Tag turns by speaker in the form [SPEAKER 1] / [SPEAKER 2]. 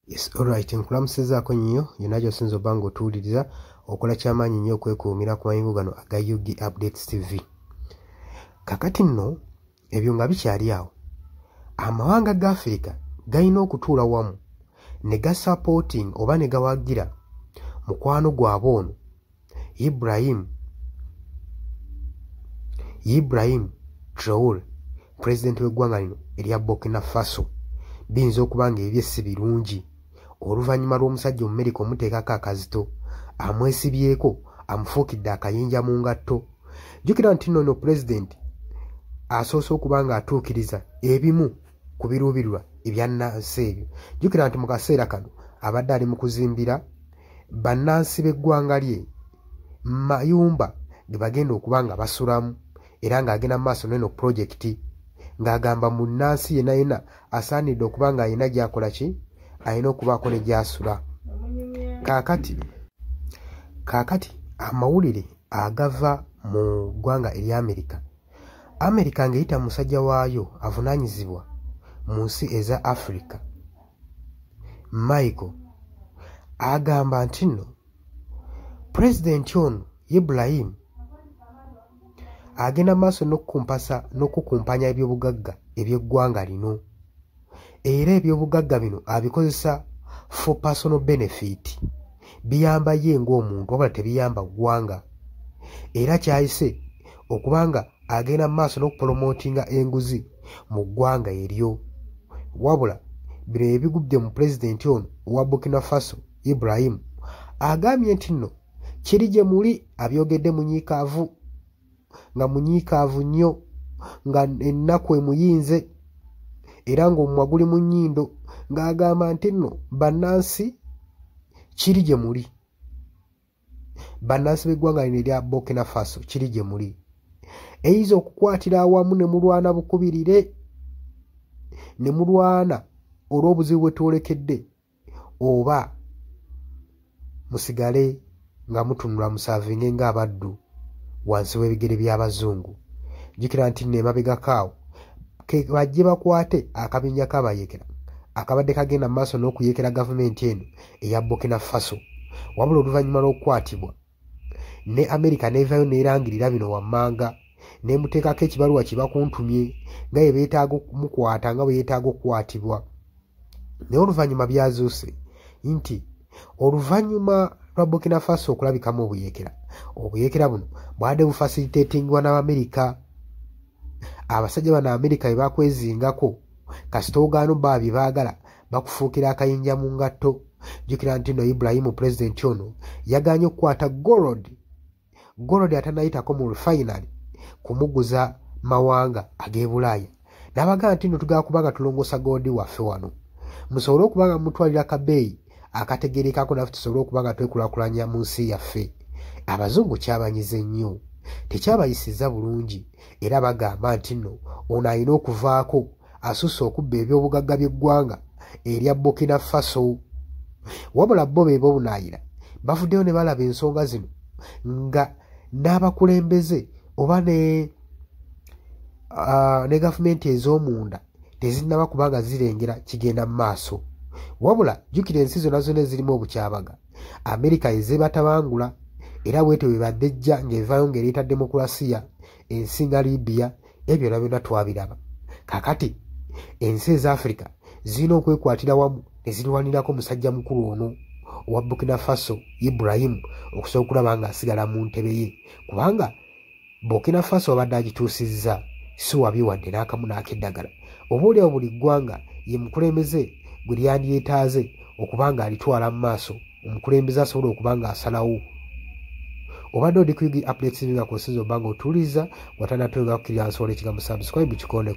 [SPEAKER 1] Yes, alright, nkulamusizaako nnyo yonna gy'osinza obba ng'otuwuliriza okola ky'amaanyi nnyo okwekuumira ku mayingo gano aga UG Updates TV. Kakati nno ebyo nga bikyali awo, amawanga ga Africa galina okutuula wamu ne gasupporting oba ne gawagira mukwano gwabwe ono Ibrahim Traoré, president w'eggwanga lino erya Burkina Faso. Biyinza okuba nga ebyo si birungi oluvannyuma lw'omusajja Omumerika omuteekako akazito amwesibyeko amufuukidde akayinja mu ngatto. Jjukira nti nno pulezidenti asoose okuba nga atuukiriza ebimu ku biruubirirwa ebyannansi ebyo. Jjukira nti mu kaseera kano abadde ali mu kuzimbira bannansi b'eggwanga lye mayumba ge bagenda okuba nga basulamu era ng'agenda mu maaso n'eno pulojekiti ng'agamba munnansi yenna yenna asaanidde okuba ng'alina gy'akola ki, alina okubaako ne gy'asula. Kaakati amawulire agava mu ggwanga erya Amerika ng'eyita musajja waayo avunaanyizibwa mu nsi eza Africa, Michael, agamba nti nno pulezidenti ono Ibrahim agenda maaso n'okukumpanya ebyobugagga eby'eggwanga lino, era ebyobugagga bino abikozesa for personal benefit, biyamba ye ng'omuntu wabula tebiyamba ggwanga. Era kyayise okubanga agenda maaso n'okupromotinga enguzi mu ggwanga eryo, wabula bino ebigubye mu pulezidenti ono owa Burkina Faso Ibrahim agambye nti nno kiri gye muli abyogedde munyiikaavu, nga munyiikaavu nnyo, nga ennaku emuyinze era ng'omumwa guli mu nnyindo, ng'agamba nti nno bannansi kiri gye muli, bannansi b'eggwanga lino erya Burkina Faso kiri gye muli, eyinza okukwatira awamu ne mulwana bukubirire, ne mulwana olw'obuzibu bwe twolekedde, oba musigale nga mutunula musaavinge ng'abaddu wansi w'ebigere by'abazungu. Jjukira nti nno emabegakaawo bajje bakwate akabinja k'abayekera akabadde kagenda mu maaso n'okuyekera gavumenti eno eya Burkina Faso, wabula oluvannyuma lw'okukwatibwa ne Amerika n'evaayo n'erangirira bino wammanga n'emuteekako ekibaluwa kye bakuntumye nga bwe beetaaga okumukwata nga bwe yeetaaga okukwatibwa. Naye oluvannyuma byazuuse nti oluvannyuma lwa Burkina Faso okulabikamu obuyekera buno bwadde bufasiliteetingibwa n'Amerika. Abasajja bano Amerika bwe bakwezingako kasita ogaana baba bye baagala bakufuukira akayinja mu ngatto. Jjukira nti nno Ibrahim pulezidenti ono yagaanye okukwata gold atanayitako mu refinery kumuguza mawanga ag'e Bulaaya, n'abagamba nti nno tugala kubanga tulongoosa gold waffe wano, musobole okuba nga mutwalira kabeeyi akategeerekako naffe tusobole okuba nga twekulaakulanya mu nsi yaffe. Abazungu kyabanyize nnyo, tekyabayisizza bulungi, era bagamba nti nno ono alina okuvaako asusse okubba ebyobugagga by'eggwanga erya Burkina Faso. Wabula bo be bobunaayira bavuddeyo ne balaba ensonga zino nga n'abakulembeze oba ne gavumenti ez'omunda tezinnaba kubanga zirengera kigenda mu maaso, wabula jjukira ensi zonna zonna ezirimu obukyabaga Amerika ezeebatabangula, era bwetyo bwe badde ejja ng'evaayo ng'ereeta demokulasiya ensi nga Libya. Ebyo byonna twabiraba. Kakati ensi eza Africa zirina okwekwatira wamu ne zirwanirako musajja mukulu ono owa Burkina Faso Ibrahim okusobola okulaba ng'asigala mu ntebe ye, kubanga Burkina Faso abadde agituusizza si wabi wadde n'akamu n'akeddagala. Oboolyawo buli ggwanga ye mukulembeze gwe lyandyetaaze okuba ng'alitwala mu maaso, omukulembeze asobola okuba ng'asalawo. Obadde odi ku UG Updates nga kwesiza obba ng'otuuliza watannatwega kukkirira nsobola ekigambo subscribe kikonde.